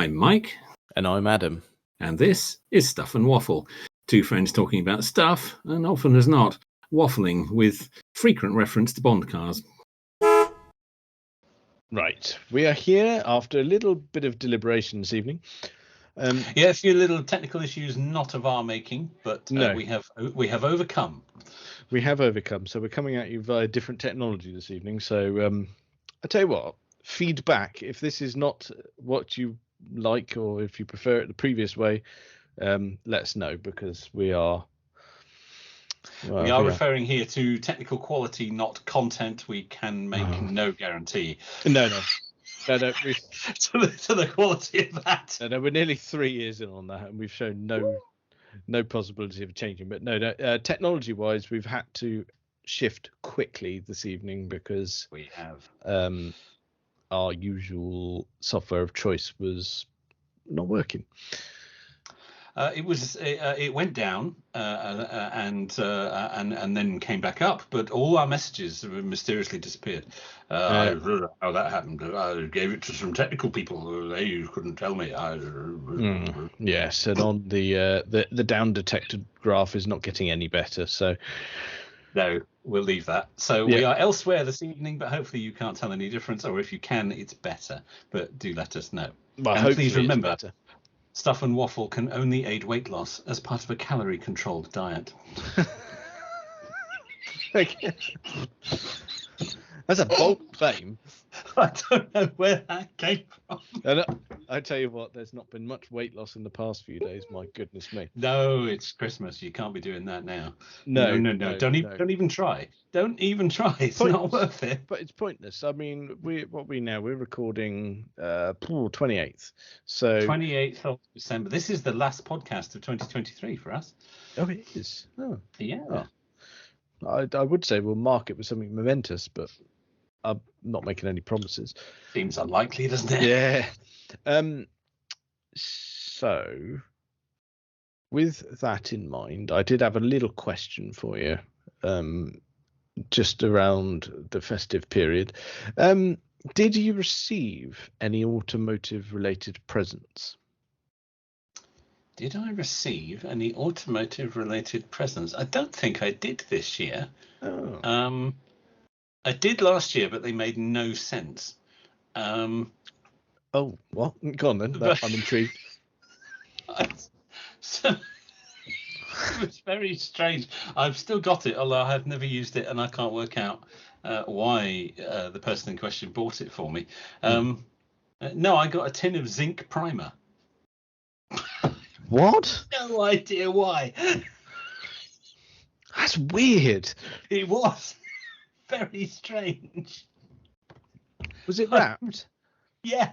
I'm Mike. And I'm Adam. And this is Stuff and Waffle. Two friends talking about stuff, and often as not, waffling with frequent reference to Bond cars. Right. We are here after a little bit of deliberation this evening. Yeah, a few little technical issues, not of our making, but No. we have overcome. We have overcome. So we're coming at you via different technology this evening. So I tell you what, feedback. If this is not what you like, or if you prefer it the previous way, let us know, because we are. Well, we are referring here to technical quality, not content. We can make no guarantee. No. to the quality of that. No, we're nearly 3 years in on that, and we've shown no possibility of changing. But no, technology-wise, we've had to shift quickly this evening because we have our usual software of choice was not working. It went down and then came back up, but all our messages mysteriously disappeared. I don't know how that happened. I gave it to some technical people. They couldn't tell me. Yes, and on the down detected graph is not getting any better. So no, we'll leave that. So we are elsewhere this evening, but hopefully you can't tell any difference, or if you can, it's better. But do let us know. Well, and please remember, Stuff and Waffle can only aid weight loss as part of a calorie-controlled diet. That's a bold claim. I don't know where that came from. I tell you what, there's not been much weight loss in the past few days. My goodness me. No, it's Christmas. You can't be doing that now. No. Don't even try. Don't even try. It's not worth it. But it's pointless. I mean, we're recording 28th. So 28th of December. This is the last podcast of 2023 for us. Oh, it is. Oh, yeah. Oh. I would say we'll mark it with something momentous, but I'm not making any promises. Seems unlikely, doesn't it? Yeah. So, with that in mind, I did have a little question for you, just around the festive period. Did you receive any automotive-related presents? Did I receive any automotive-related presents? I don't think I did this year. Oh. I did last year, but they made no sense. Oh, what? Go on then. I'm intrigued. So, it was very strange. I've still got it, although I have never used it, and I can't work out why the person in question bought it for me. No, I got a tin of zinc primer. What? No idea why. That's weird. It was very strange. Was it wrapped? Yeah.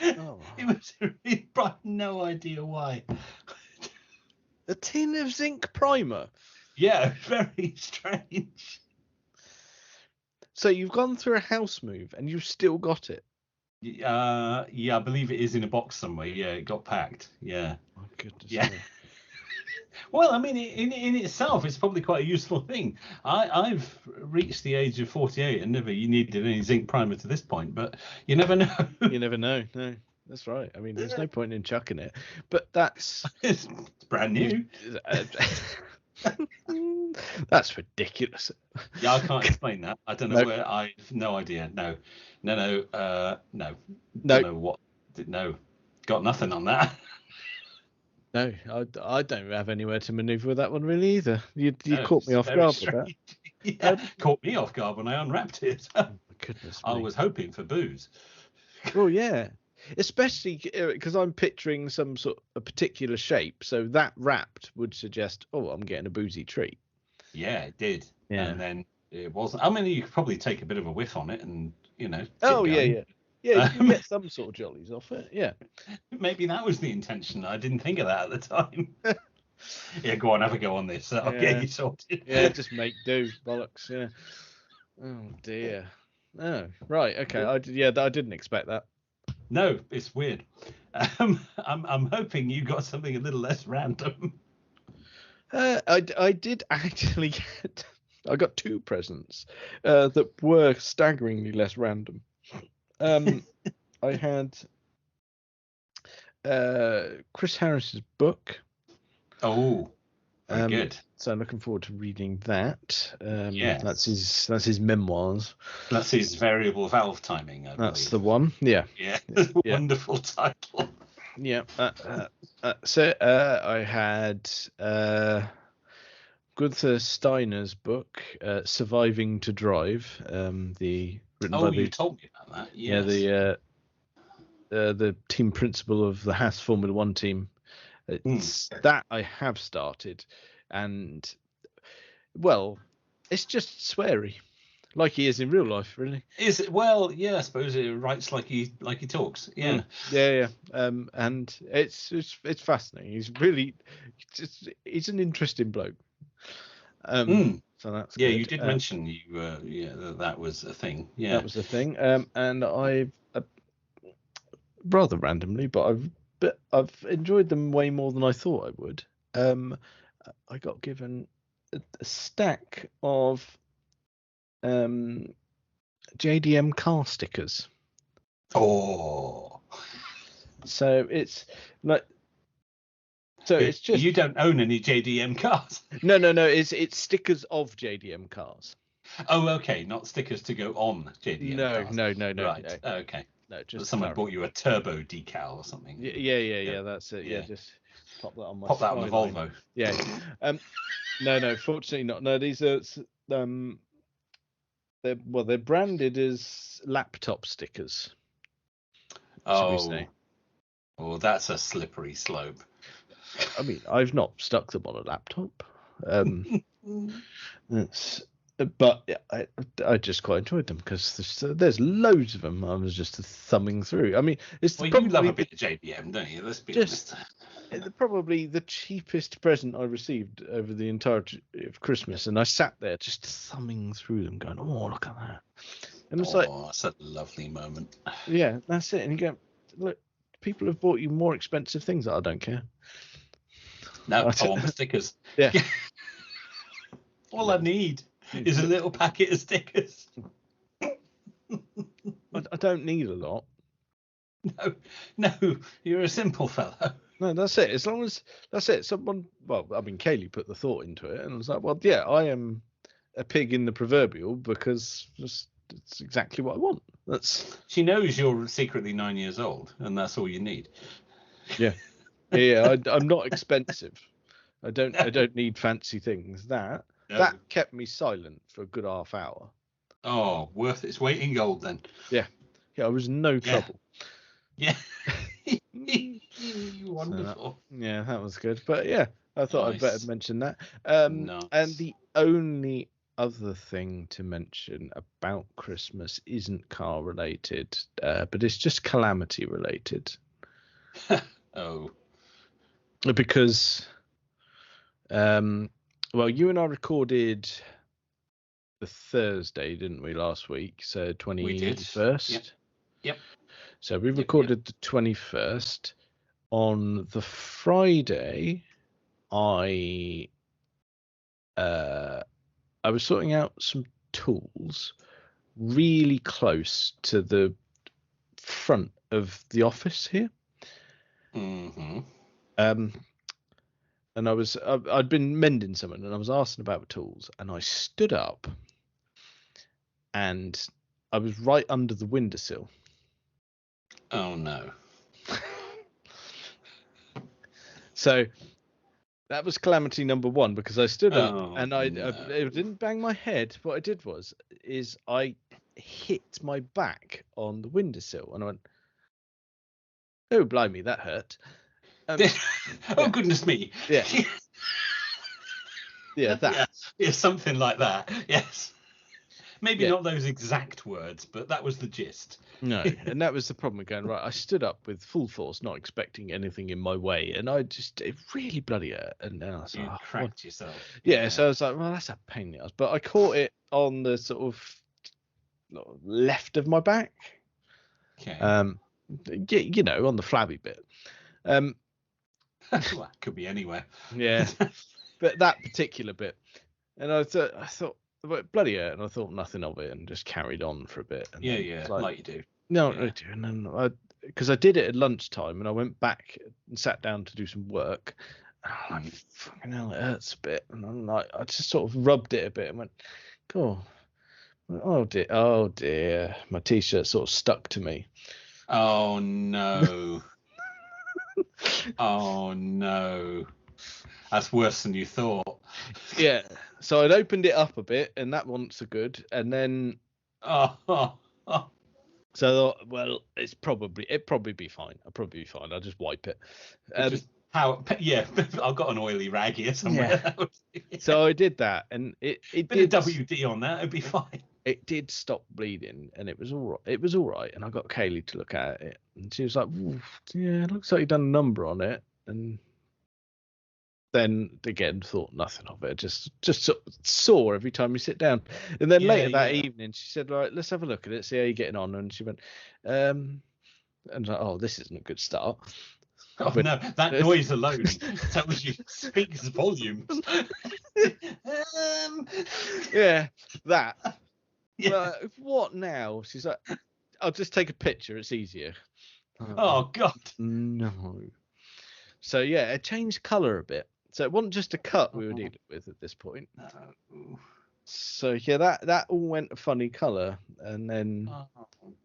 Oh. It was really bright. No idea why. A tin of zinc primer? Yeah, very strange. So you've gone through a house move and you've still got it? Yeah, I believe it is in a box somewhere. Yeah, it got packed. Yeah. Oh, goodness. Yeah. Well, I mean, in itself, it's probably quite a useful thing. I've reached the age of 48 and never needed any zinc primer to this point, but you never know. You never know. No, that's right. I mean, there's no point in chucking it, but that's it's brand new. That's ridiculous. Yeah, I can't explain that. I don't know where. I've no idea. No. Don't know what. No, got nothing on that. No, I don't have anywhere to manoeuvre with that one really either. You No, caught me off guard with that. Yeah, caught me off guard when I unwrapped it. Oh, my goodness me. I was hoping for booze. Oh yeah, especially because I'm picturing some sort of a particular shape, so that wrapped would suggest, oh, I'm getting a boozy treat. Yeah, it did. Yeah. And then it wasn't. I mean, you could probably take a bit of a whiff on it, and Oh yeah. Yeah, you can get some sort of jollies off it. Yeah. Maybe that was the intention. I didn't think of that at the time. Yeah, go on, have a go on this. I'll get you sorted. Yeah, just make do. Bollocks. Yeah. Oh dear. Oh right. Okay. I didn't expect that. No, it's weird. I'm hoping you got something a little less random. I did actually get. I got two presents that were staggeringly less random. I had Chris Harris's book. Oh, very good. So I'm looking forward to reading that. Yes. That's his memoirs. That's his variable valve timing, I believe. That's the one. Yeah. Yeah. Yeah. Wonderful title. Yeah. So I had Gunther Steiner's book, Surviving to Drive. You told me about that. Yes. Yeah. The team principal of the Haas Formula One team. It's that I have started, and well, it's just sweary, like he is in real life, really. Is it? Well, yeah, I suppose it writes like he talks. Yeah. Yeah. And it's fascinating. He's an interesting bloke. So that's yeah. good. You did mention that was a thing. Yeah, that was a thing. And I've rather randomly, but I've enjoyed them way more than I thought I would. I got given a stack of JDM car stickers. Oh. So it's like. So it's just you don't own any JDM cars. No. It's stickers of JDM cars. Oh, okay, not stickers to go on JDM cars. No. Right. No. Okay. No, just someone bought you a turbo decal or something. Yeah. That's it. Yeah, just pop that on my. Pop that on the Volvo. Yeah. No. Fortunately not. No, these are they're branded as laptop stickers. Oh, that's a slippery slope. I mean, I've not stuck them on a laptop. But I just quite enjoyed them because there's loads of them. I was just thumbing through. I mean, you love a bit of JDM, don't you? Let's be honest. Probably the cheapest present I received over the entirety of Christmas, and I sat there just thumbing through them, going, "Oh, look at that!" And it's that's a lovely moment. Yeah, that's it. And you go, "Look, people have bought you more expensive things that I don't care." No, I want the stickers. Yeah. All I need is a little packet of stickers. I don't need a lot. No, you're a simple fellow. No, that's it. As long as that's it. Someone, Kaylee put the thought into it, and I was like, well, yeah, I am a pig in the proverbial because it's exactly what I want. She knows you're secretly 9 years old, and that's all you need. Yeah. Yeah, I'm not expensive. I don't need fancy things. That kept me silent for a good half hour. Oh, worth its weight in gold then. Yeah, I was no trouble. Yeah. Wonderful. That was good. But yeah, I thought I'd better mention that. Nice. And the only other thing to mention about Christmas isn't car related, but it's just calamity related. Oh. Because, you and I recorded the Thursday, didn't we, last week? So 21st. Yep. So we recorded the 21st. On the Friday, I was sorting out some tools really close to the front of the office here. Mm-hmm. And I'd been mending something, and I was asking about the tools, and I stood up, and I was right under the windowsill. Oh no! So that was calamity number one, because I stood up and I didn't bang my head. What I did was I hit my back on the windowsill, and I went, "Oh blimey, that hurt." Goodness me! Yeah. Yeah, that. Yeah, something like that. Yes. Maybe not those exact words, but that was the gist. No, and that was the problem. Going right, I stood up with full force, not expecting anything in my way, and it really bloody hurt. And then I was like, cracked yourself. Yeah, so I was like, well, that's a pain in the ass. But I caught it on the sort of left of my back. Okay. On the flabby bit. Well, it could be anywhere. Yeah, but that particular bit, and I thought. Bloody hurt, and I thought nothing of it, and just carried on for a bit. And like you do. No, I do. And then because I did it at lunchtime, and I went back and sat down to do some work. And I'm like, fucking hell, it hurts a bit. And I'm like, I just sort of rubbed it a bit and went, oh dear, my t-shirt sort of stuck to me. Oh no. Oh no. That's worse than you thought. Yeah. So I'd opened it up a bit, and that wasn't so good. And then Oh. so I thought, well, it'd probably be fine. I'll probably be fine. I'll just wipe it. Yeah, I've got an oily rag here somewhere. Yeah. So I did that, and it Bit did of WD on that, it'd be fine. It did stop bleeding, and it was all right. It was all right, and I got Kaylee to look at it, and she was like, "Yeah, it looks like you've done a number on it." And then again, thought nothing of it. Just sort of sore every time you sit down. And then later that evening, she said, "Right, let's have a look at it, see how you're getting on." And she went, and I was like, "Oh, this isn't a good start." Oh no, that noise alone tells you, speaks volumes. Yeah, that. Yeah. What now? She's like, I'll just take a picture. It's easier. Oh God. No. So yeah, it changed colour a bit. So it wasn't just a cut we were dealing with at this point. No. So yeah, that all went a funny colour, and then. Oh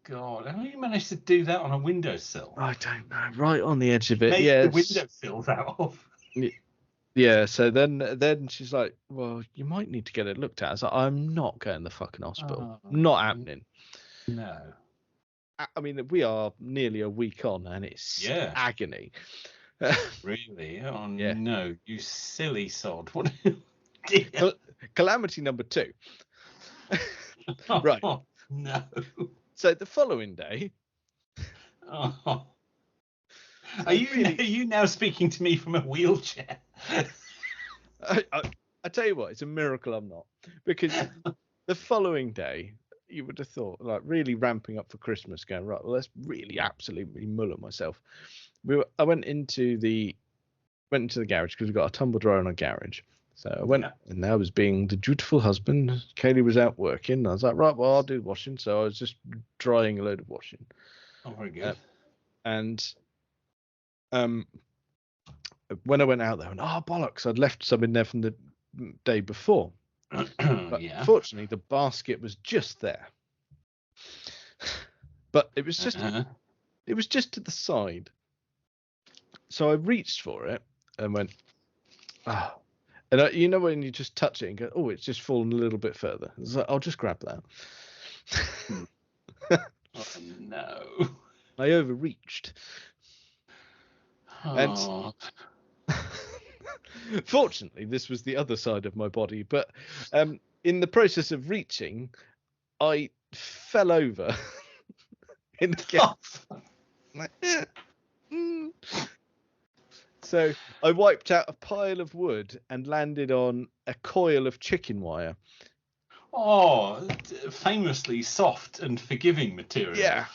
God! How do you manage to do that on a windowsill? I don't know. Right on the edge of it. Make Yeah. the windowsills out of. Yeah. So then she's like, "Well, you might need to get it looked at." I was like, "I'm not going to the fucking hospital. Not happening." No. I mean, we are nearly a week on, and it's agony. Really? Oh yeah. No, you silly sod! What? Calamity number 2. Right. Oh, no. So the following day. Oh. Are you now speaking to me from a wheelchair? I tell you what, it's a miracle I'm not, because the following day, you would have thought, like, really ramping up for Christmas, going, right, well, let's really absolutely muller myself. I went into the garage because we've got a tumble dryer in our garage. So I went, and I was being the dutiful husband. Kaylee was out working. I was like, right, well, I'll do washing. So I was just drying a load of washing. Oh, very good. And when I went out there, I went, oh, bollocks, I'd left some in there from the day before. But fortunately, the basket was just there. But it was just it was just to the side. So I reached for it and went, ah. And you know when you just touch it and go, oh, it's just fallen a little bit further. I was like, I'll just grab that. Oh, no. I overreached. Oh. And fortunately, this was the other side of my body. But in the process of reaching, I fell over in the So I wiped out a pile of wood and landed on a coil of chicken wire. Oh, famously soft and forgiving material. Yeah.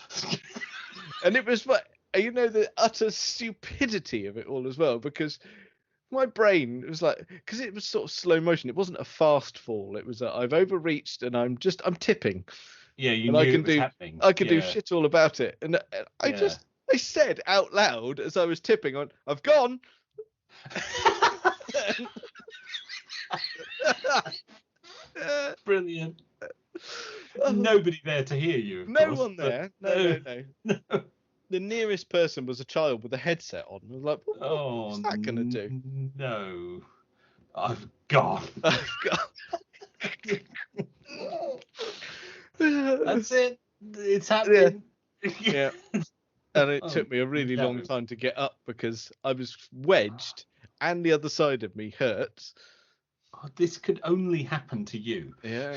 And it was, the utter stupidity of it all as well, because my brain was like, because it was sort of slow motion. It wasn't a fast fall. It was I've overreached and I'm tipping. Yeah, you knew it was happening. I can do shit all about it. And I said out loud as I was tipping on, I've gone. Brilliant. Nobody there to hear you. No one there. No. The nearest person was a child with a headset on. I was like, what's that going to do? No. I've gone. That's it. It's happening. Yeah. And it took me a really long time to get up because I was wedged and the other side of me hurts. Oh, this could only happen to you. Yeah.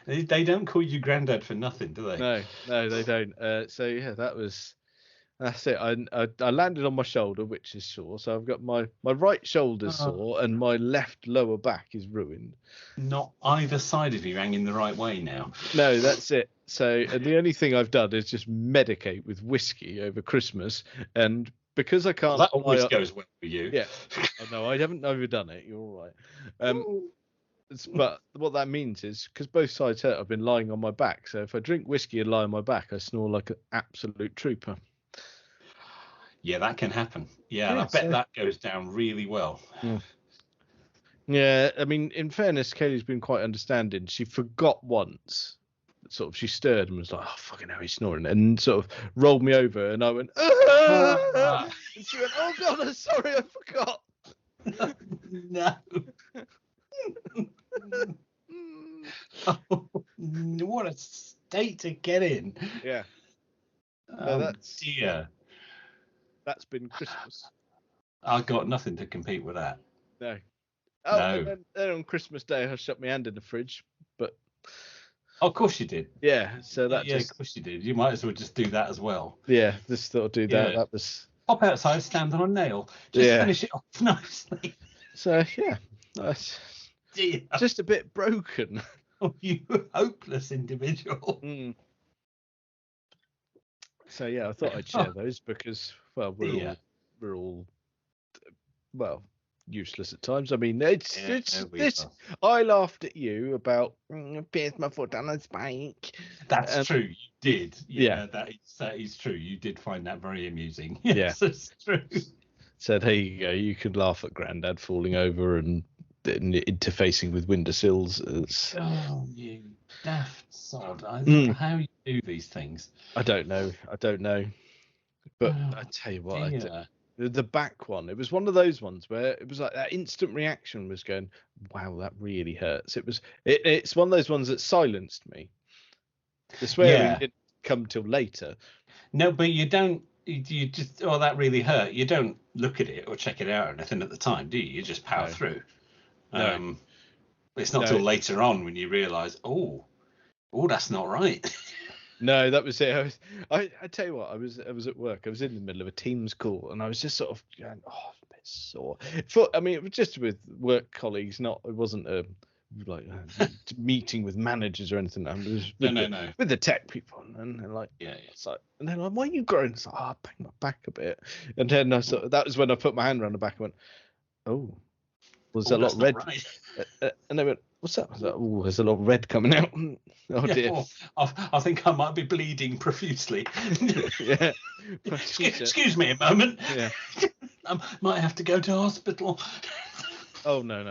They don't call you granddad for nothing, do they? No, they don't. So yeah, that's it. I landed on my shoulder, which is sore. So I've got my right shoulder sore and my left lower back is ruined. Not either side of you hanging the right way now. No, that's it. So the only thing I've done is just medicate with whiskey over Christmas, and because I can't. Well, that always goes well for you. Yeah. No, I haven't overdone it. You're all right. But what that means is, because both sides hurt, I've been lying on my back. So if I drink whiskey and lie on my back, I snore like an absolute trooper. Yeah, that can happen. Yeah, and I Yeah, bet so- that goes down really well. Yeah, I mean, in fairness, Kaylee's been quite understanding. She forgot once. Sort of, she stirred and was like, "Oh, fucking hell, he's snoring," and sort of rolled me over, and I went, "Ah!" And she went, "Oh God, I'm sorry, I forgot." No. Oh, what a state to get in. Yeah, Oh, dear. that's been Christmas. I got nothing to compete with that. No. Oh, No. and then on Christmas Day, I shut my hand in the fridge, but Oh, of course you did. yeah, so that Yeah, just of course you did. You might as well just do that as well. yeah, just thought I'd do that. Yeah. That was Pop outside, stand on a nail. Just finish it off nicely. so yeah, that's Dear. just a bit broken. Oh, you hopeless individual. So yeah, I thought I'd share those because well, we're all well useless at times. I mean, it's this. I laughed at you about pierce my foot on a spike. That's true. You did. Yeah. That is true. You did find that very amusing. Yes, it's true. Said, "Here you go. You could laugh at Grandad falling over and interfacing with windowsills." Oh, you daft sod! I don't know how you do these things. I don't know. But I tell you what, the back one, it was one of those ones where it was like that instant reaction was going, "Wow, that really hurts." It's one of those ones that silenced me. The swearing didn't come till later. No, but you don't. You just, oh, that really hurt. You don't look at it or check it out or anything at the time, do you? You just power through. No. It's not till later on when you realise, oh, that's not right. No, that was it. I tell you what, I was at work. I was in the middle of a Teams call, and I was just sort of going, "Oh, I'm a bit sore." I mean, it was just with work colleagues. It wasn't a meeting with managers or anything. It was with the tech people, and they're like, it's like, and they're like, "Why are you growing?" It's like, "Oh, I banged my back a bit," and then that was when I put my hand around the back and went, "Oh, was a lot red?" Right. And they went, "What's that?" I was like, "Oh, there's a lot of red coming out." Oh dear. Well, I think I might be bleeding profusely. Yeah. Excuse me a moment. Yeah. I might have to go to hospital. Oh no.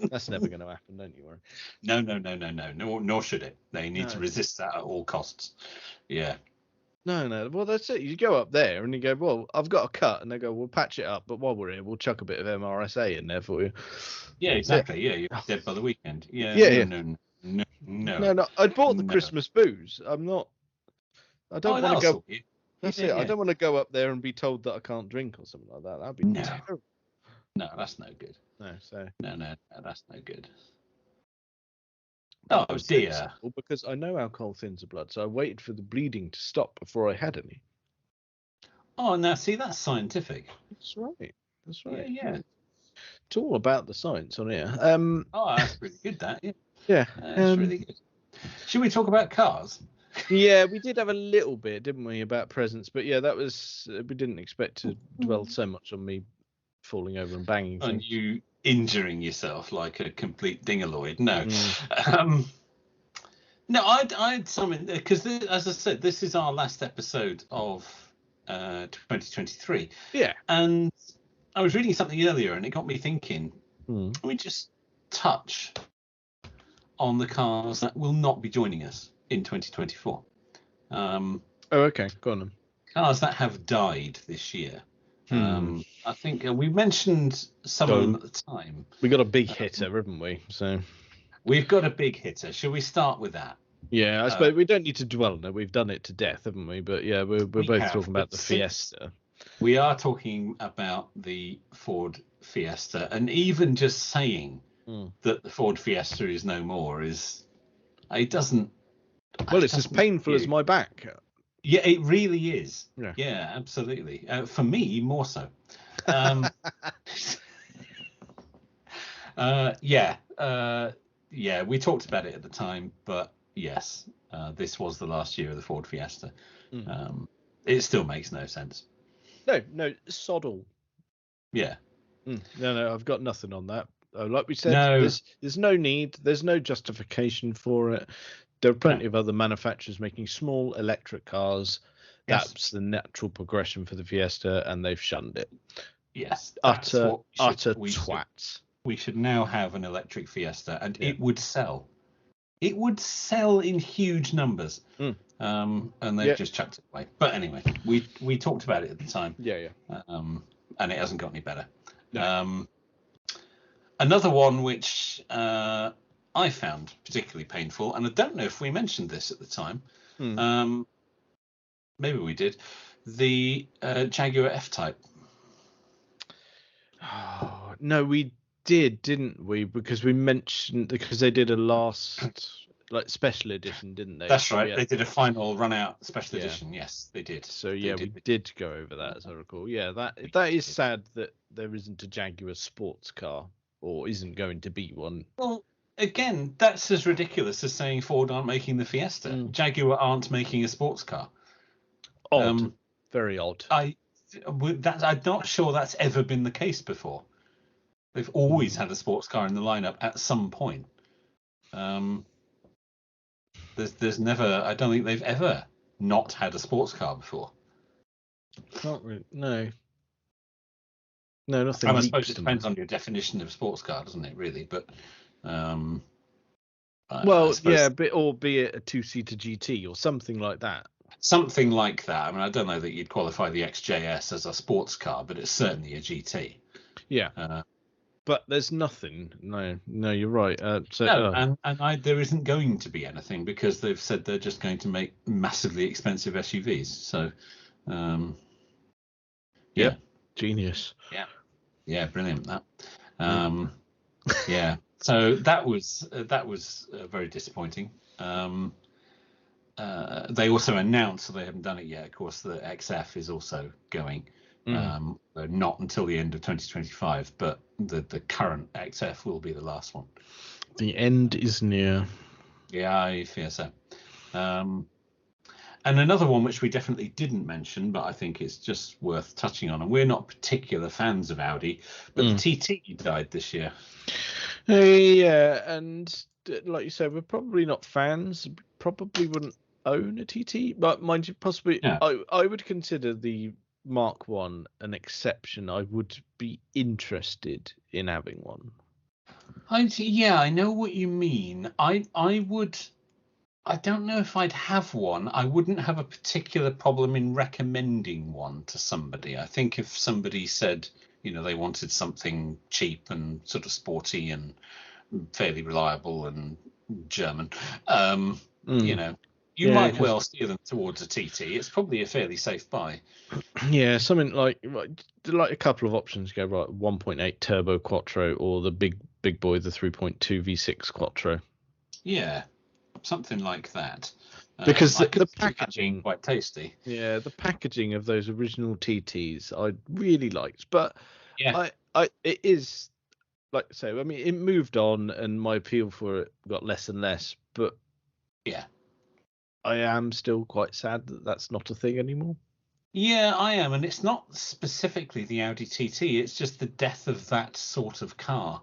That's never going to happen. Don't you worry. No. Nor should it. They need to resist that at all costs. Yeah. No. Well, that's it. You go up there and you go, "Well, I've got a cut," and they go, "We'll patch it up, but while we're here, we'll chuck a bit of MRSA in there for you." Yeah, exactly. Yeah, you're dead by the weekend. Yeah. No. I bought the Christmas booze. I don't want to go. That's it. I don't want to go up there and be told that I can't drink or something like that. That'd be terrible. No, that's no good. No, that's no good. Oh dear. Because I know alcohol thins the blood, so I waited for the bleeding to stop before I had any. Oh, now see, that's scientific. That's right. Yeah. It's all about the science on here. Oh, that's really good. That. Yeah. That's really good. Should we talk about cars? Yeah, we did have a little bit, didn't we, about presents? But yeah, that was we didn't expect to dwell so much on me falling over and banging things. And you injuring yourself like a complete dingaloid. No. No, I had something because, as I said, this is our last episode of 2023. Yeah. And I was reading something earlier, and it got me thinking. Let me just touch on the cars that will not be joining us in 2024. Okay, go on then. Cars that have died this year. I think we mentioned some of them at the time. We got a big hitter, haven't we? So we've got a big hitter. Shall we start with that? Yeah, I suppose we don't need to dwell on it. We've done it to death, haven't we? But yeah, we're both talking about the Fiesta. We are talking about the Ford Fiesta, and even just saying that the Ford Fiesta is no more it doesn't. Well, it's as painful as my back. Yeah, it really is. Yeah, absolutely. For me, more so. Yeah, we talked about it at the time, but yes, this was the last year of the Ford Fiesta. It still makes no sense. No, sod all. Yeah. No, I've got nothing on that. Like we said, there's no need, there's no justification for it. There are plenty of other manufacturers making small electric cars Yes. That's the natural progression for the Fiesta, and they've shunned it. Yes. Utter twats. We should now have an electric Fiesta, and it would sell. It would sell in huge numbers. And they've just chucked it away. But anyway, we talked about it at the time. Yeah. And it hasn't got any better. No. Another one which I found particularly painful, and I don't know if we mentioned this at the time. Maybe we did. The Jaguar F-Type. Oh, no, we did, didn't we? Because they did a last special edition, didn't they? That's right. They did a final run-out special edition. Yes, they did. So we did go over that, as I recall. Yeah, that is sad that there isn't a Jaguar sports car, or isn't going to be one. Well, again, that's as ridiculous as saying Ford aren't making the Fiesta. Jaguar aren't making a sports car. Odd. Very odd. I'm not sure that's ever been the case before. They've always had a sports car in the lineup at some point. There's never. I don't think they've ever not had a sports car before. Not really. No, nothing. And I suppose it depends on your definition of sports car, doesn't it? Really, but. Be it a two-seater GT or something like that. Something like that. I mean, I don't know that you'd qualify the XJS as a sports car, but it's certainly a GT. Yeah. But there's nothing. No, you're right. There isn't going to be anything because they've said they're just going to make massively expensive SUVs. So, genius. Yeah, brilliant. That. Yeah. So that was very disappointing. They also announced, so they haven't done it yet, of course, the XF is also going. Not until the end of 2025, but the current XF will be the last one. The end is near. Yeah, I fear so. And another one which we definitely didn't mention, but I think it's just worth touching on, and we're not particular fans of Audi, but the TT died this year. Yeah, and like you said, we're probably not fans. Probably wouldn't own a TT, but mind you, possibly I would consider the Mark 1 an exception. I would be interested in having one. I know what you mean. I don't know if I'd have one. I wouldn't have a particular problem in recommending one to somebody. I think if somebody said, they wanted something cheap and sort of sporty and fairly reliable and German, you might well steer them towards a TT. It's probably a fairly safe buy. Yeah, something like a couple of options go right: 1.8 turbo quattro or the big boy, the 3.2 V6 quattro. Yeah, something like that. Because the packaging quite tasty. Yeah, the packaging of those original TTs I really liked, but it is like I say. I mean, it moved on, and my appeal for it got less and less. But I am still quite sad that that's not a thing anymore. Yeah, I am, and it's not specifically the Audi TT. It's just the death of that sort of car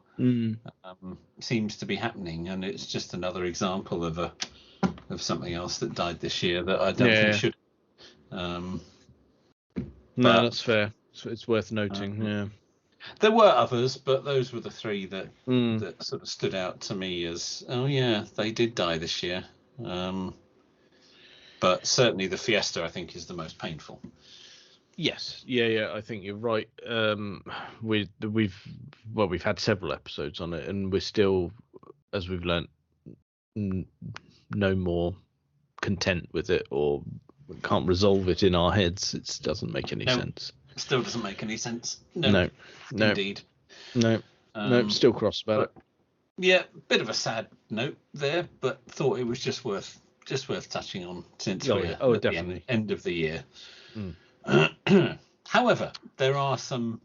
seems to be happening, and it's just another example of something else that died this year that I don't think should. No, that's fair. It's worth noting. There were others, but those were the three that sort of stood out to me as they did die this year. But certainly the Fiesta, I think, is the most painful. Yes, I think you're right. We've had several episodes on it, and we're still, as we've learnt, no more content with it, or can't resolve it in our heads. It doesn't make any sense. Still doesn't make any sense. No, indeed. No, still cross about it. Yeah, bit of a sad note there, but thought it was just worth touching on since we're at the end of the year. However, there are some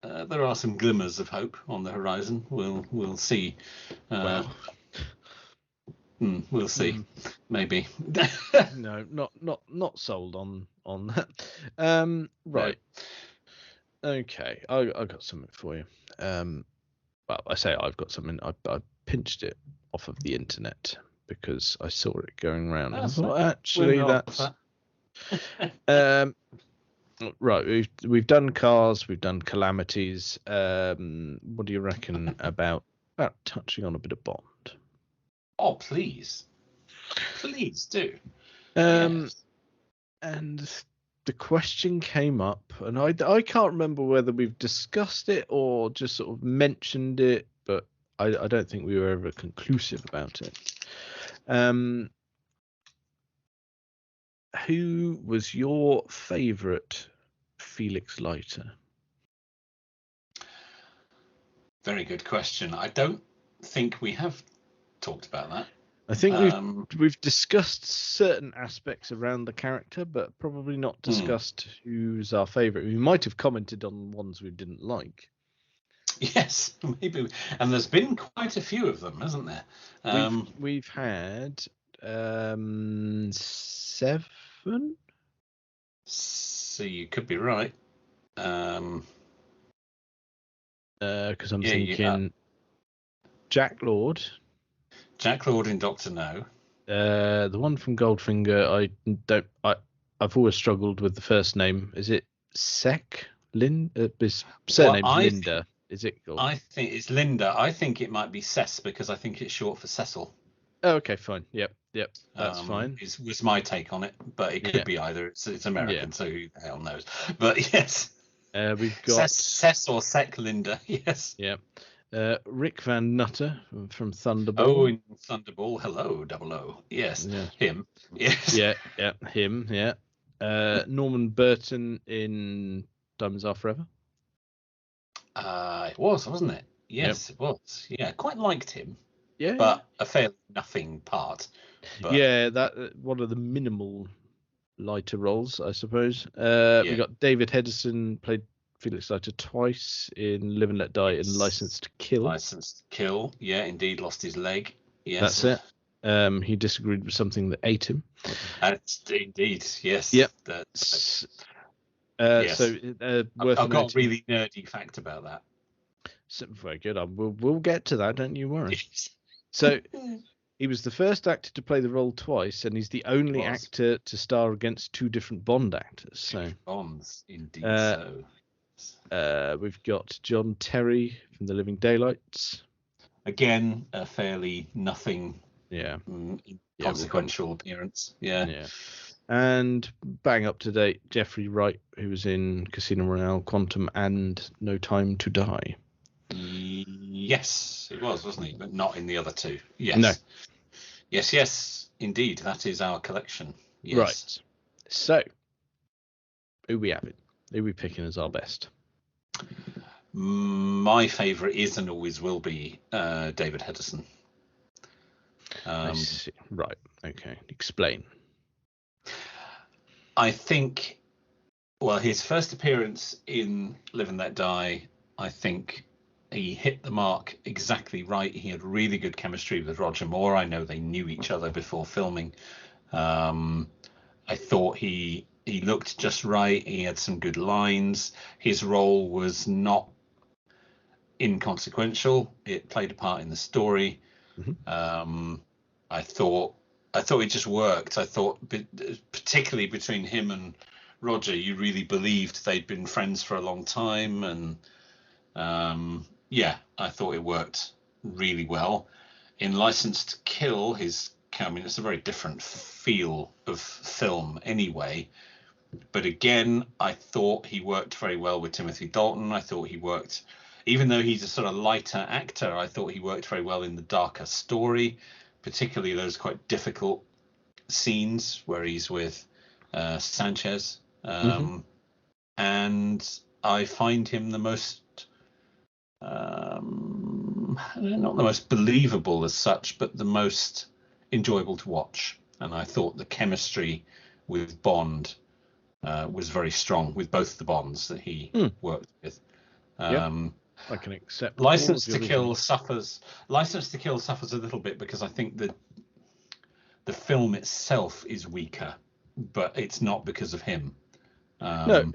glimmers of hope on the horizon. We'll see. We'll see. Maybe. No, not sold on that. Right. Okay, I got something for you. Well, I say I've got something. I pinched it off of the internet because I saw it going around. I thought, actually, Right, we've done cars, we've done calamities. What do you reckon about touching on a bit of Bond? Oh, please do. Yes. Yes. And the question came up, and I can't remember whether we've discussed it or just sort of mentioned it, but I don't think we were ever conclusive about it. Who was your favourite Felix Leiter? Very good question. I don't think we have talked about that. I think we've discussed certain aspects around the character, but probably not discussed who's our favourite. We might have commented on ones we didn't like. Yes, maybe. And there's been quite a few of them, hasn't there? We've had 7. So you could be right. Because I'm thinking Jack Lord. Jack Lord in Doctor No. The one from Goldfinger, I've always struggled with the first name. Is it Sek? His surname's Linda. Is it? I think it's Linda. I think it might be Cess because I think it's short for Cecil. Oh, okay, fine. Yep, that's fine. Was my take on it, but it could be either. It's American, so who the hell knows? But yes, we've got Cess or Sec Linda. Yes. Yeah. Rick Van Nutter from Thunderball. Oh, in Thunderball. Hello, 00. Yes, him. Yes. Yeah, him. Yeah. Norman Burton in Diamonds Are Forever. It was, wasn't it? Yes, It was. Yeah, quite liked him. Yeah. But a fairly nothing part. But... Yeah, that one of the minimal Leiter roles, I suppose. We got David Hedison, played Felix Leiter twice in Live and Let Die and License to Kill. License to Kill, yeah, indeed, lost his leg. Yes. That's it. He disagreed with something that ate him. Indeed, yes. Yep. Yes. So I've got a really nerdy fact about that. Very good. We'll get to that, don't you worry. So he was the first actor to play the role twice, and he's the only actor to star against 2 different Bond actors. So Bonds, indeed. We've got John Terry from The Living Daylights. Again, a fairly nothing. Consequential appearance. Yeah. And bang up to date, Jeffrey Wright, who was in Casino Royale, Quantum, and No Time to Die. Yes, it was, wasn't he? But not in the other 2. Yes. No. Yes, indeed. That is our collection. Yes. Right. So, who we having? Who we picking as our best? My favourite is and always will be David Hedison. I see. Right. Okay. Explain. I think, his first appearance in Live and Let Die, I think he hit the mark exactly right. He had really good chemistry with Roger Moore. I know they knew each other before filming. I thought he looked just right. He had some good lines. His role was not inconsequential. It played a part in the story. Mm-hmm. I thought it just worked. I thought, particularly between him and Roger, you really believed they'd been friends for a long time, and I thought it worked really well. In License to Kill, it's a very different feel of film anyway. But again, I thought he worked very well with Timothy Dalton. I thought he worked, even though he's a sort of lighter actor, I thought he worked very well in the darker story, particularly those quite difficult scenes where he's with Sanchez. And I find him the most, not the most believable as such, but the most enjoyable to watch. And I thought the chemistry with Bond was very strong with both the Bonds that he worked with. I can accept. License to Kill suffers a little bit because I think the film itself is weaker, but it's not because of him. And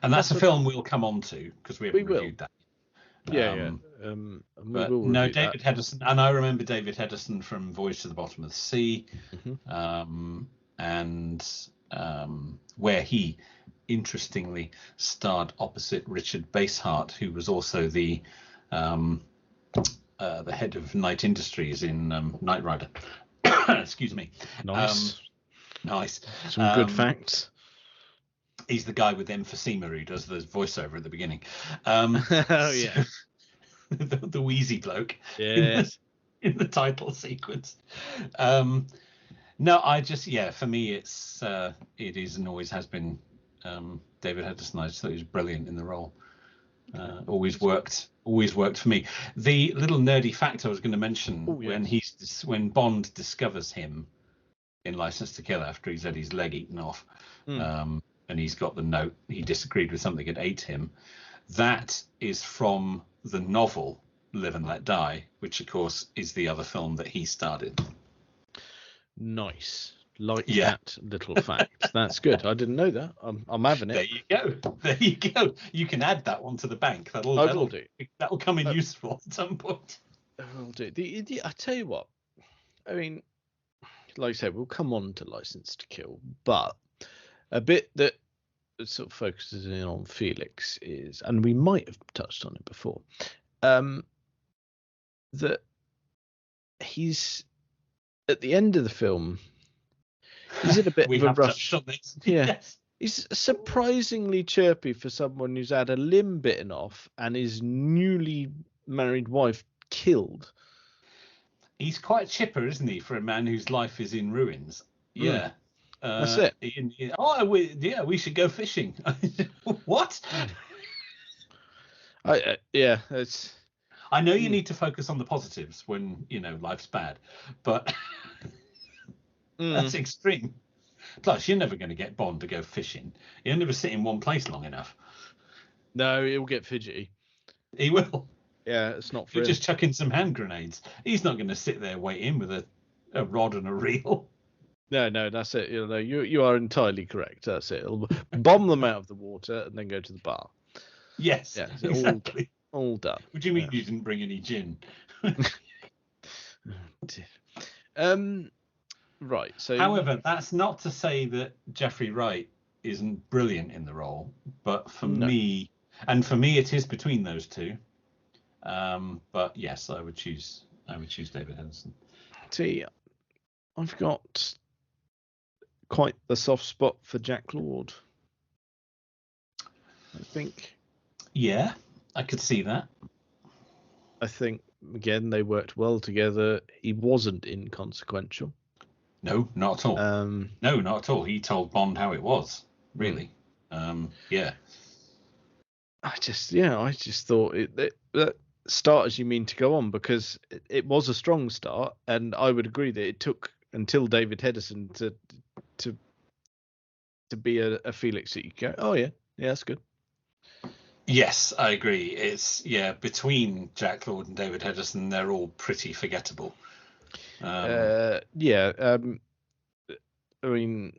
that's a film we'll come on to because we haven't reviewed that. David Hedison, and I remember David Hedison from Voyage to the Bottom of the Sea. and where he interestingly starred opposite Richard Basehart, who was also the head of Night Industries in Knight Rider. Excuse me. Nice. Nice. Some good facts. He's the guy with emphysema who does the voiceover at the beginning. Oh yeah. The wheezy bloke. Yes. In the title sequence. No, I just for me it is and always has been David Hedison. I just thought he was brilliant in the role. Always worked for me. The little nerdy fact I was going to mention, when Bond discovers him in License to Kill after he's had his leg eaten off, and he's got the note he disagreed with something that ate him, that is from the novel Live and Let Die, which of course is the other film that he starred in. Nice. That little fact. That's good. I didn't know that. I'm having it. There you go. You can add that one to the bank. That'll do. That'll come in useful at some point. I'll do. I tell you what. I mean, like I said, we'll come on to License to Kill, but a bit that sort of focuses in on Felix is, and we might have touched on it before, that he's at the end of the film. He's in a bit of a rush. Yeah. Yes. He's surprisingly chirpy for someone who's had a limb bitten off and his newly married wife killed. He's quite chipper, isn't he, for a man whose life is in ruins? Yeah. That's it. We should go fishing. What? It's. I know you need to focus on the positives when life's bad, but that's extreme. Plus, you're never going to get Bond to go fishing. He'll never sit in one place long enough. No, he'll get fidgety. He will. Yeah, it's not for You're him. just chucking some hand grenades. He's not going to sit there waiting with a rod and a reel. No, that's it. You are entirely correct. That's it. He'll bomb them out of the water and then go to the bar. Yes, yeah, exactly. All done. What do you mean you didn't bring any gin? Right. So, however, that's not to say that Jeffrey Wright isn't brilliant in the role, but for me, it is between those two. But yes, I would choose David Hedison. See, I've got quite the soft spot for Jack Lord. I think. Yeah, I could see that. I think again they worked well together. He wasn't inconsequential. No, not at all. No, not at all. He told Bond how it was, really. Yeah. I just thought that start as you mean to go on, because it was a strong start, and I would agree that it took until David Hedison to be a Felix that you go, oh yeah, that's good. Yes, I agree. It's between Jack Lord and David Hedison, they're all pretty forgettable. I mean,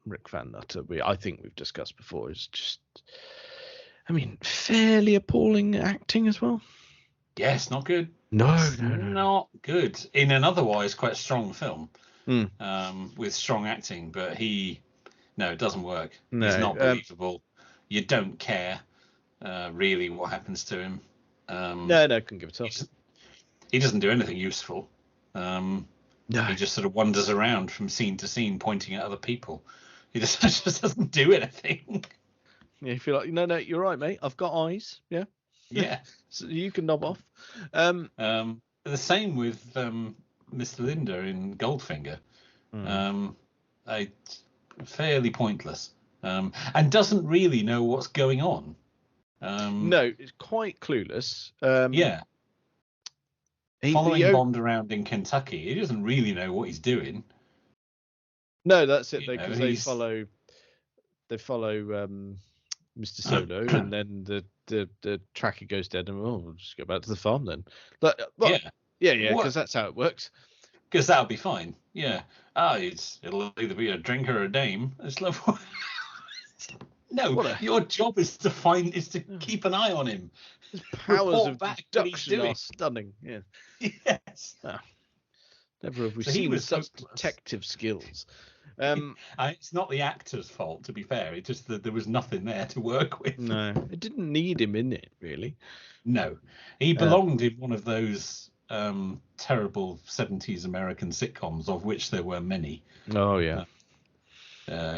Rick Van Nutter, I think we've discussed before, is just, fairly appalling acting as well. Yes, not good. No. Not good. In an otherwise quite strong film, with strong acting, but it doesn't work. No, he's not believable. You don't care, really, what happens to him. No, couldn't give a toss. He doesn't do anything useful. No. He just sort of wanders around from scene to scene, pointing at other people. He just doesn't do anything. Yeah, you feel like, no, you're right, mate. I've got eyes. Yeah. Yeah. So you can knob off. The same with Mr. Linda in Goldfinger. Fairly pointless. And doesn't really know what's going on. No, it's quite clueless. Yeah. Following Bond around in Kentucky, he doesn't really know what he's doing. No, that's it. Because they follow Mr. Solo, and then the tracker goes dead, and we'll just go back to the farm then. Yeah, because that's how it works. Because that'll be fine. Yeah. It'll either be a drink or a dame. It's lovely. No, your job is to keep an eye on him. His powers of deduction are stunning. Yeah. Yes. Never have we So he seen was such hopeless. detective skills. It's not the actor's fault, to be fair. It's just that there was nothing there to work with. No, it didn't need him in it, really. No, he belonged in one of those terrible 70s American sitcoms, of which there were many. Oh, yeah.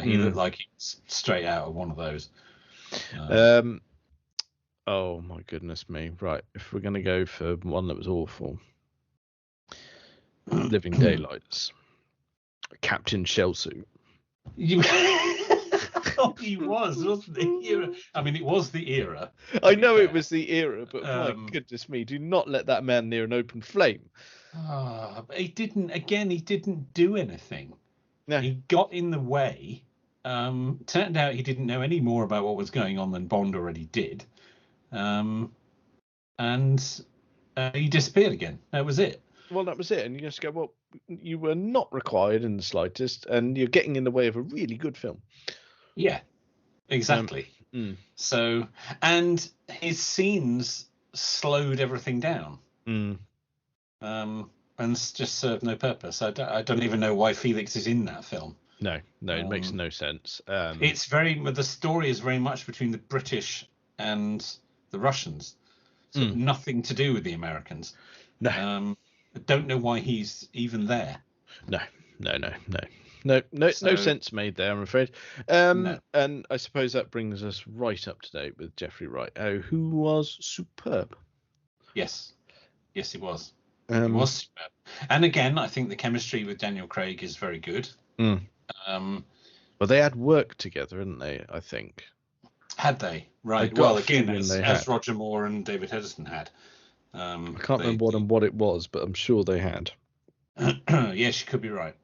He looked like he was straight out of one of those. Oh, my goodness me. Right, if we're going to go for one that was awful. Living Daylights. Captain Shellsuit. Oh, he was, wasn't he? I mean, it was the era. I know it was the era, but my goodness me, do not let that man near an open flame. He didn't do anything. No. He got in the way. Turned out he didn't know any more about what was going on than Bond already did. And he disappeared again. That was it. Well, that was it. And you just go, well, you were not required in the slightest, and you're getting in the way of a really good film. Yeah, exactly. So, and his scenes slowed everything down. And just served no purpose. I don't even know why Felix is in that film. No, it makes no sense. The story is very much between the British and the Russians. So nothing to do with the Americans. No. I don't know why he's even there. No sense made there, I'm afraid. No. And I suppose that brings us right up to date with Jeffrey Wright, who was superb. Yes, he was. He was superb. And again, I think the chemistry with Daniel Craig is very good. Well, they had worked together, hadn't they? I think. Had they? Right. Well, again, as Roger Moore and David Hedison had. I can't remember what it was, but I'm sure they had. Yes, you could be right.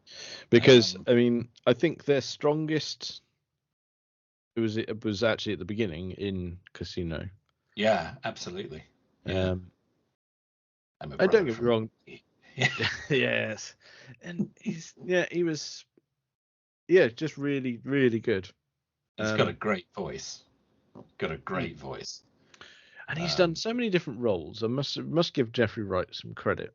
Because I mean, I think their strongest it was actually at the beginning in Casino. Yeah, absolutely. Yeah. I don't get me wrong. Yes, and he was just really, really good. He's got a great voice. And he's done so many different roles. I must give Jeffrey Wright some credit.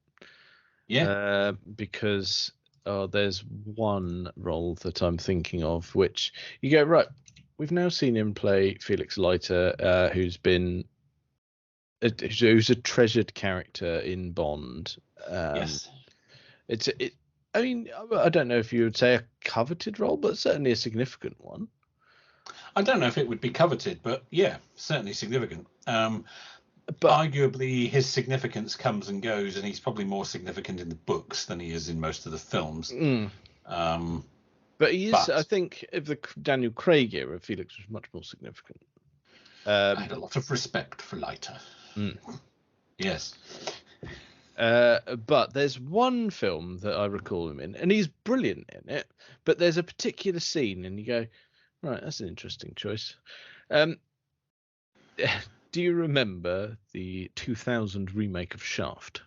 Yeah. Because there's one role that I'm thinking of, which you go, right, we've now seen him play Felix Leiter, who's a treasured character in Bond. Yes. I mean, I don't know if you would say a coveted role, but certainly a significant one. I don't know if it would be coveted, but yeah, certainly significant. But arguably his significance comes and goes, and he's probably more significant in the books than he is in most of the films. But he is, I think, of the Daniel Craig era, Felix was much more significant. I had a lot of respect for Leiter. Yes. But there's one film that I recall him in, and he's brilliant in it, but there's a particular scene, and you go, right, that's an interesting choice. Do you remember the 2000 remake of Shaft?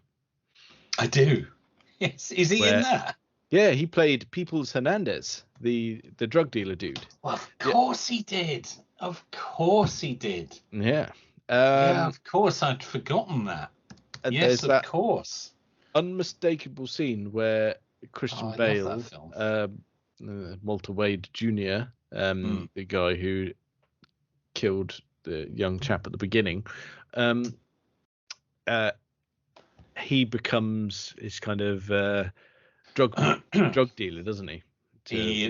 I do. Yes. Is he in that? Yeah, he played Peoples Hernandez, the drug dealer dude. Well, of course he did. Of course he did. Yeah. Of course. I'd forgotten that. And yes, of course. Unmistakable scene where Christian Bale, Walter Wade Jr., the guy who killed the young chap at the beginning, he becomes his kind of drug dealer, doesn't he?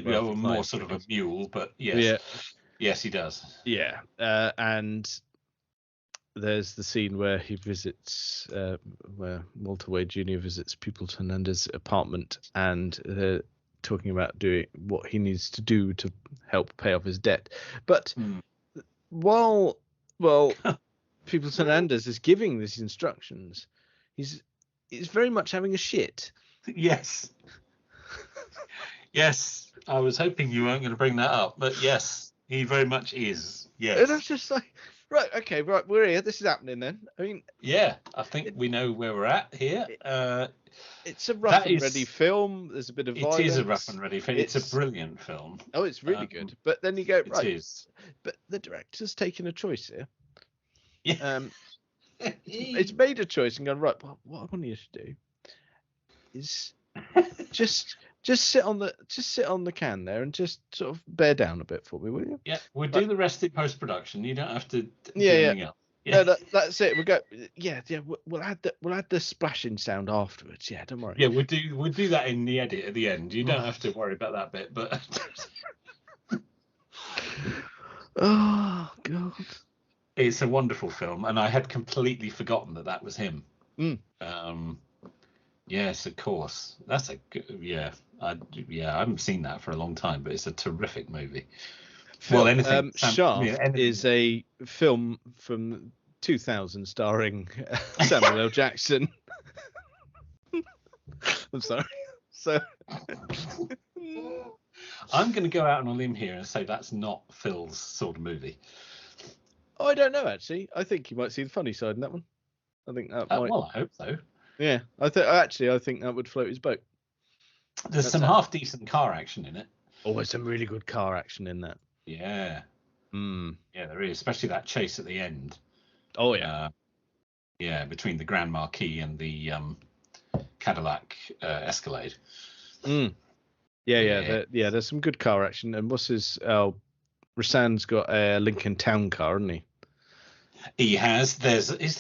More sort of a mule, but yes. Yes, he does. Yeah, and there's the scene where he visits, where Walter Wade Jr. visits Peoples Hernandez's apartment, and they're talking about doing what he needs to do to help pay off his debt. But while Peoples Hernandez is giving these instructions, he's very much having a shit. Yes. Yes. I was hoping you weren't going to bring that up, but yes, he very much is. Yes. And I was just like, right, okay, right, we're here. This is happening then. I mean, yeah, I think we know where we're at here. It's a rough and ready film. There's a bit of violence. It is a rough and ready film. It's a brilliant film. Oh, it's really good. But then you go, right. It is. But the director's taken a choice here. Yeah. It's made a choice and gone, right, well, what I want you to do is just sit on the can there and just sort of bear down a bit for me, will you? Yeah, we'll do the rest in post production. You don't have to do Yeah. anything else. Yeah. No, that's it. We'll go. Yeah. We'll add the splashing sound afterwards. Yeah, don't worry. Yeah, we'll do that in the edit at the end. You don't have to worry about that bit, but Oh God. it's a wonderful film, and I had completely forgotten that was him. Yes, of course. That's a good. Yeah, I haven't seen that for a long time, but it's a terrific movie. Well, anything. Shaft is a film from 2000 starring Samuel L. Jackson. I'm sorry. So I'm going to go out on a limb here and say that's not Phil's sort of movie. Oh, I don't know actually. I think you might see the funny side in that one. I think that might. Well, I hope so. Yeah, I think that would float his boat. There's some half decent car action in it. Oh, there's some really good car action in that. Yeah. Yeah, there is, especially that chase at the end. Oh yeah. Between the Grand Marquis and the Cadillac Escalade. Yeah. There's some good car action. And what's his? Rasan's got a Lincoln Town Car, hasn't he? He has. Is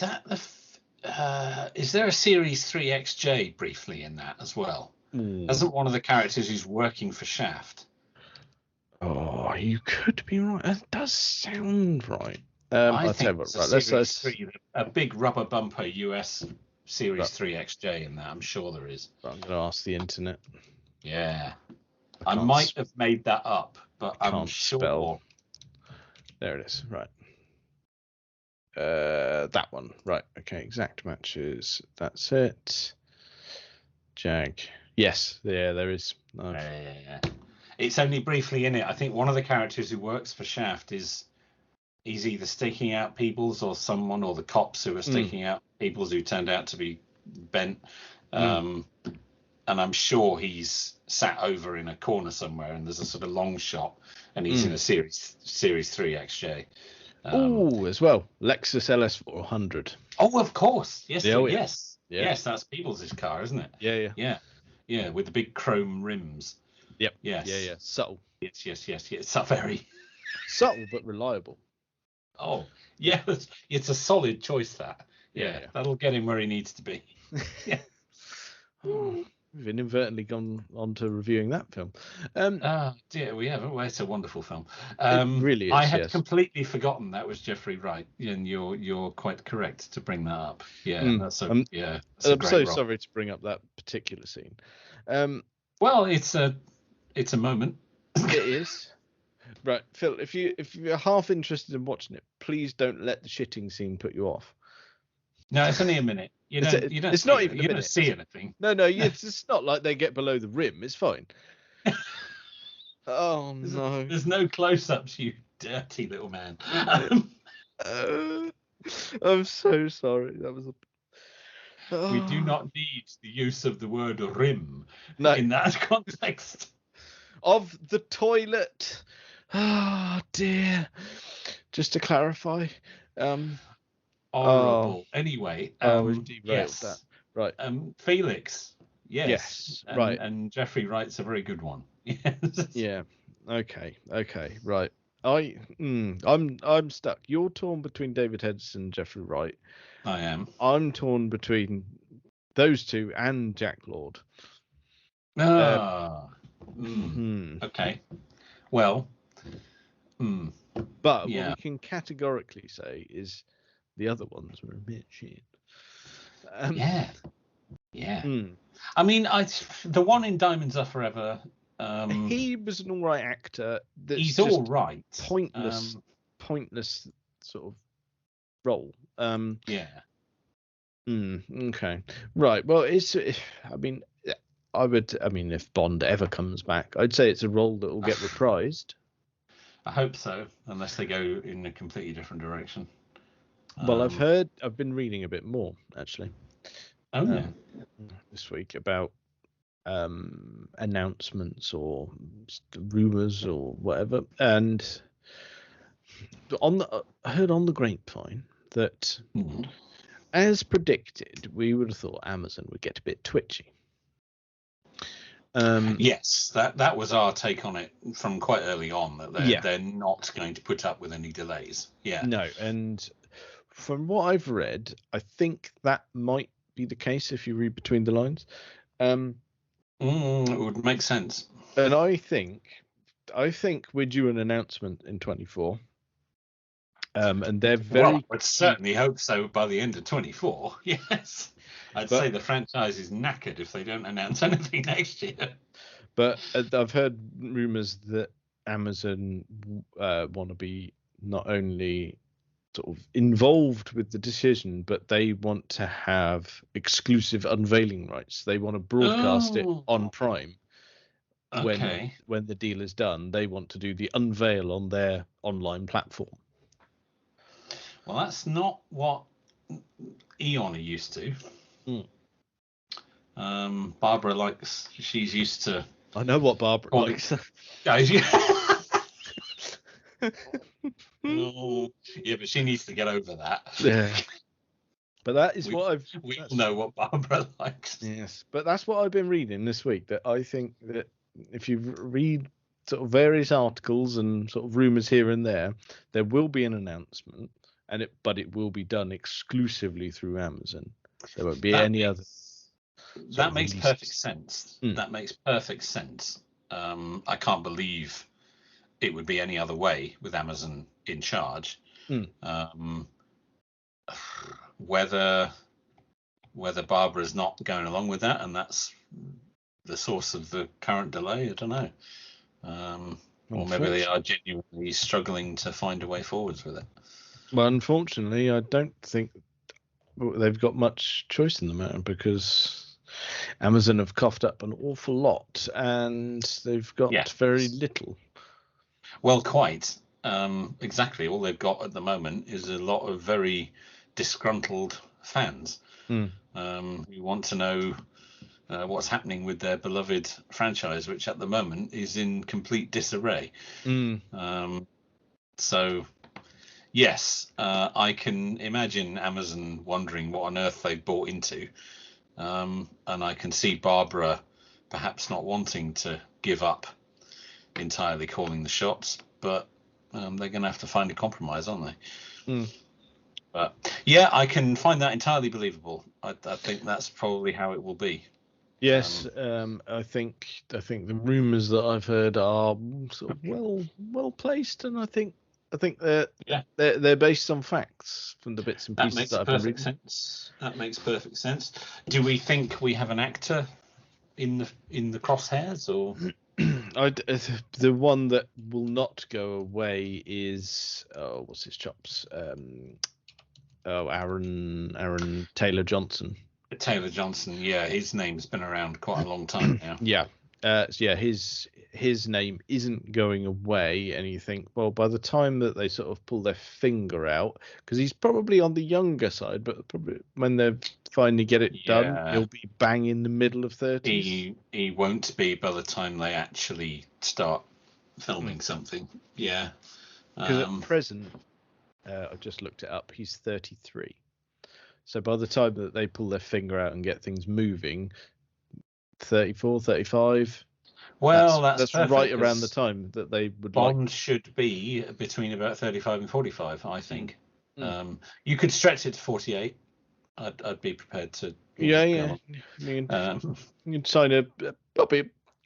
there a Series 3 XJ briefly in that as well? Isn't one of the characters who's working for Shaft? Oh, you could be right. That does sound right. I think let's 3, a big rubber bumper US Series 3 XJ in that. I'm sure there is. I'm going to ask the internet. Yeah. I might have made that up, but I'm sure. Spell. There it is. Right. That one. Right. Okay. Exact matches. That's it. Jag. Yes. Yeah, there is. Yeah. It's only briefly in it. I think one of the characters who works for Shaft he's either staking out Peoples or the cops who are staking out Peoples who turned out to be bent. And I'm sure he's sat over in a corner somewhere and there's a sort of long shot and he's in a Series 3 XJ. As well. Lexus LS 400. Oh, of course. Yes. Yes. Yeah. Yes, that's Peoples' car, isn't it? Yeah, with the big chrome rims. Yep. Yes. Yeah. Subtle. Yes. It's very subtle but reliable. Oh, yeah. It's a solid choice, that. Yeah. That'll get him where he needs to be. Yeah. We've inadvertently gone on to reviewing that film. Dear, we have. Well, it's a wonderful film. It really is. I had completely forgotten that was Jeffrey Wright, and you're quite correct to bring that up. Yeah, that's a I'm so role. Sorry to bring up that particular scene. Well, it's a moment. It is. Right, Phil. If you're half interested in watching it, please don't let the shitting scene put you off. No, it's only a minute. You don't. It's not even. You don't see anything. No. It's not like they get below the rim. It's fine. Oh no. There's no close-ups, you dirty little man. I'm so sorry. That was. We do not need the use of the word rim in that context. Of the toilet. Oh dear. Just to clarify. Horrible. Anyway, yes. That. Right. Felix. Yes. Right. And Jeffrey Wright's a very good one. Yes. Yeah. Okay. Right. I'm stuck. You're torn between David Hedges and Jeffrey Wright. I am. I'm torn between those two and Jack Lord. Okay. Well. But what we can categorically say is the other ones were a bit shit. Yeah. I mean, the one in Diamonds Are Forever. He was an all right actor. He's all right. Pointless sort of role. Yeah. Okay. Right. Well, if Bond ever comes back, I'd say it's a role that will get reprised. I hope so, unless they go in a completely different direction. Well, I've been reading a bit more actually. This week about announcements or rumors or whatever, and I heard on the grapevine that, as predicted, we would have thought Amazon would get a bit twitchy, Yes, that was our take on it from quite early on, that they're not going to put up with any delays. Yeah. No, and from what I've read, I think that might be the case if you read between the lines. It would make sense. And I think we're due an announcement in 24. And they're very. Well, I'd certainly hope so by the end of 24. Yes. I'd say the franchise is knackered if they don't announce anything next year. But I've heard rumors that Amazon want to be not only sort of involved with the decision, but they want to have exclusive unveiling rights. They want to broadcast it on Prime. Okay. When the deal is done, they want to do the unveil on their online platform. Well, that's not what Eon are used to. Barbara she's used to. I know what Barbara likes. Guys, Oh, yeah, but she needs to get over that. Yeah. But that is we all know what Barbara likes. Yes, but that's what I've been reading this week. That I think that if you read sort of various articles and sort of rumors here and there will be an announcement, but it will be done exclusively through Amazon. There won't be any other. That makes perfect sense. That makes perfect sense. I can't believe it would be any other way with Amazon in charge. Whether Barbara's not going along with that, and that's the source of the current delay, I don't know. Or maybe they are genuinely struggling to find a way forwards with it. Well, unfortunately, I don't think they've got much choice in the matter, because Amazon have coughed up an awful lot and they've got very little. Well, quite. Exactly. All they've got at the moment is a lot of very disgruntled fans who want to know what's happening with their beloved franchise, which at the moment is in complete disarray. So, yes, I can imagine Amazon wondering what on earth they've bought into. And I can see Barbara perhaps not wanting to give up entirely calling the shots, but they're going to have to find a compromise, aren't they? But yeah, I can find that entirely believable. I think that's probably how it will be. Yes, I think the rumours that I've heard are sort of well placed, and I think they're based on facts from the bits and pieces that I've been reading. That makes perfect sense. Do we think we have an actor in the crosshairs, or? The one that will not go away is what's his chops? Aaron Taylor Johnson. Taylor Johnson, yeah, his name's been around quite a long time now. His name isn't going away, and you think, well, by the time that they sort of pull their finger out, because he's probably on the younger side, but probably when they finally get it done, he'll be bang in the middle of 30s. He won't be by the time they actually start filming something. Yeah. Because at present, I just looked it up, he's 33. So by the time that they pull their finger out and get things moving, 34, 35. Well, that's right around the time that they would. Bond should be between about 35 and 45, I think. You could stretch it to 48. I'd be prepared to. You could sign a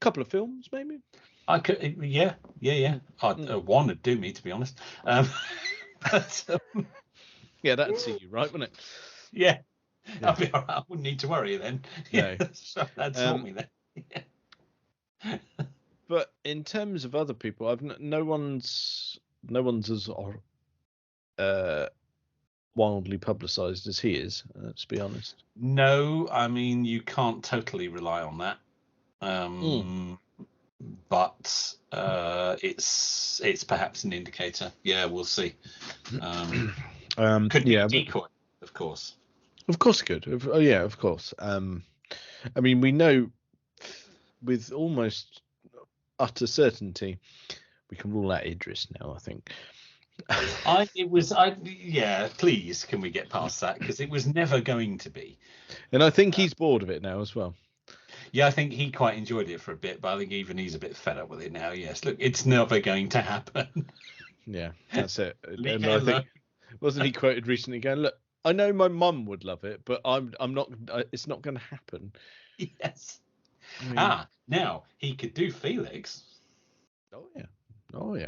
couple of films, maybe. I could. Yeah. One would do me, to be honest. But, yeah, that'd see you right, wouldn't it? Yeah. I'll be all right. I wouldn't need to worry then. Yeah, that'd sort me then. Yeah. But in terms of other people, no one's as wildly publicised as he is. Let's be honest. No, I mean you can't totally rely on that. But it's perhaps an indicator. Yeah, we'll see. Could be a decoy, of course. Of course, it could. Of course. I mean, we know with almost utter certainty we can rule out Idris now, I think. Please, can we get past that? Because it was never going to be. And I think he's bored of it now as well. Yeah, I think he quite enjoyed it for a bit, but I think even he's a bit fed up with it now. Yes, look, it's never going to happen. Yeah, that's it. Leave And it I alone. think wasn't he quoted recently going, "Look, I know my mum would love it, but I'm not. It's not going to happen." Yes. I mean, Now he could do Felix. oh yeah,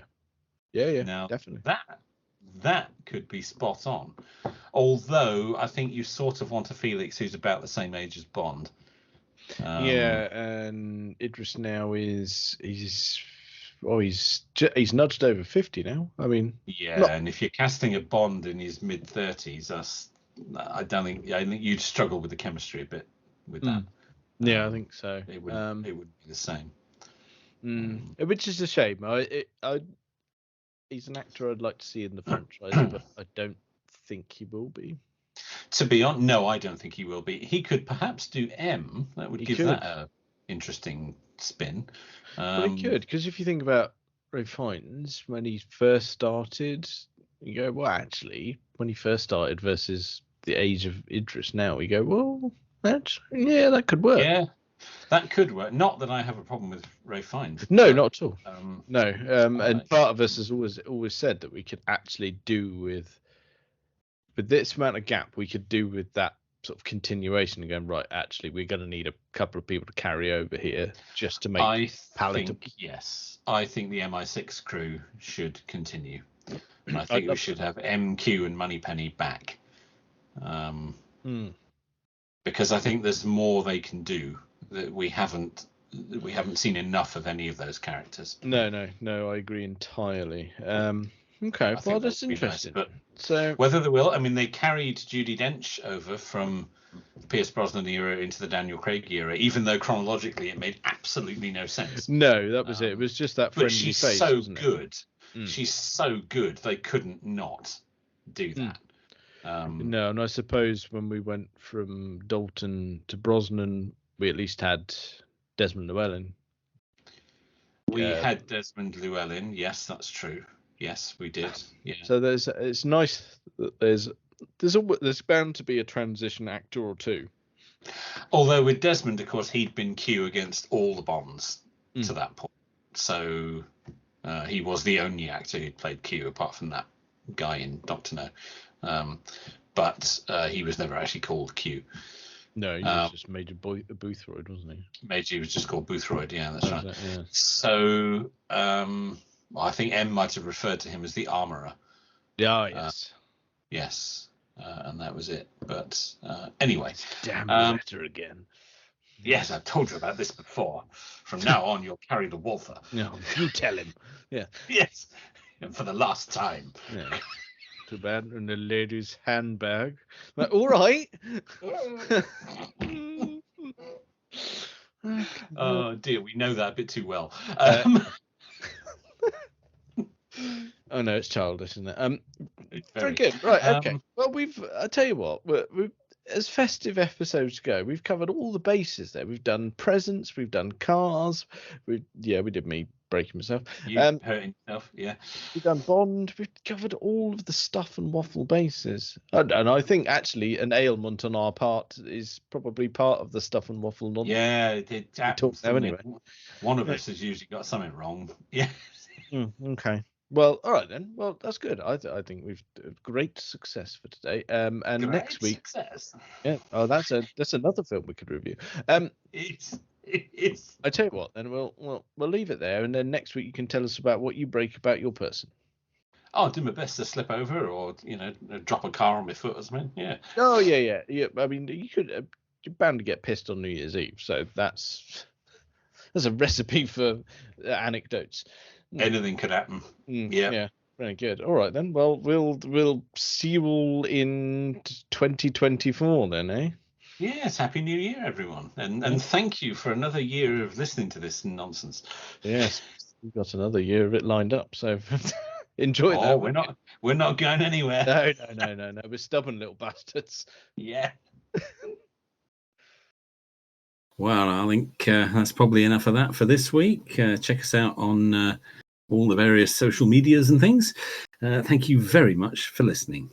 yeah, Now definitely. that could be spot on. Although I think you sort of want a Felix who's about the same age as Bond. Yeah, and Idris now he's nudged over 50 now. I mean, yeah, and if you're casting a Bond in his mid-30s, I think you'd struggle with the chemistry a bit with that. Yeah, I think so. It wouldn't be the same. Which is a shame. He's an actor I'd like to see in the franchise, but I don't think he will be. To be honest, no, I don't think he will be. He could perhaps do M. That would give that a interesting spin. Well, he could, because if you think about Ray Fiennes, when he first started, you go, well, actually, when he first started versus the age of Idris now, we go, well, that could work. Yeah, that could work. Not that I have a problem with Ray Fiennes. No, not at all. No, and part of us has always said that we could actually do with this amount of gap, we could do with that sort of continuation and going, right, actually, we're going to need a couple of people to carry over here just to make palatable. I think the MI6 crew should continue. I think we should have MQ and Moneypenny back. Because I think there's more they can do that we haven't seen enough of any of those characters. No, I agree entirely. Okay, well, that's interesting. Nice, but so whether they will, I mean, they carried Judi Dench over from the Pierce Brosnan era into the Daniel Craig era, even though chronologically it made absolutely no sense. No, that was it. It was just that friendly face. But she's so good. She's so good. They couldn't not do that. No, and I suppose when we went from Dalton to Brosnan, we at least had Desmond Llewellyn. We had Desmond Llewellyn. Yes, that's true. Yes, we did. Yeah. So it's nice that there's bound to be a transition actor or two. Although with Desmond, of course, he'd been Q against all the Bonds to that point, so he was the only actor who'd played Q apart from that guy in Doctor No. But he was never actually called Q. No, he was just Major Boothroyd, wasn't he? Major was just called Boothroyd. Yeah, that's right. Yeah. So. I think M might have referred to him as the armourer. Yeah, yes. Yes, and that was it. But anyway. Damn letter again. Yes, I've told you about this before. From now on, you'll carry the Walther. No, you tell him. Yeah. Yes, and for the last time. Yeah. Too bad in the lady's handbag. Like, all right. Oh, dear, we know that a bit too well. Oh no, it's childish, isn't it? It's very good. Right, okay. Well, I tell you what, we've as festive episodes go, we've covered all the bases there. We've done presents, we've done cars, we did me breaking myself. You hurting yourself, yeah. We've done Bond. We've covered all of the stuff and waffle bases, and I think actually an ailment on our part is probably part of the stuff and waffle. Yeah, it talk now anyway. One of us has usually got something wrong. Yeah. Okay. Well, all right then. Well, that's good. I think we've great success for today. And great next week, success. Yeah. Oh, that's another film we could review. It's. I tell you what. Then we'll leave it there, and then next week you can tell us about what you break about your person. I'll do my best to slip over, or drop a car on my foot or something. Yeah. Oh yeah. I mean, you're bound to get pissed on New Year's Eve, so that's a recipe for anecdotes. Anything could happen. Yeah. Very good. All right then. Well, we'll see you all in 2024 then, eh? Yes. Happy New Year, everyone, and thank you for another year of listening to this nonsense. Yes, we've got another year of it lined up, so enjoy that. We're not going anywhere. No. We're stubborn little bastards. Yeah. Well, I think that's probably enough of that for this week. Check us out on all the various social medias and things. Thank you very much for listening.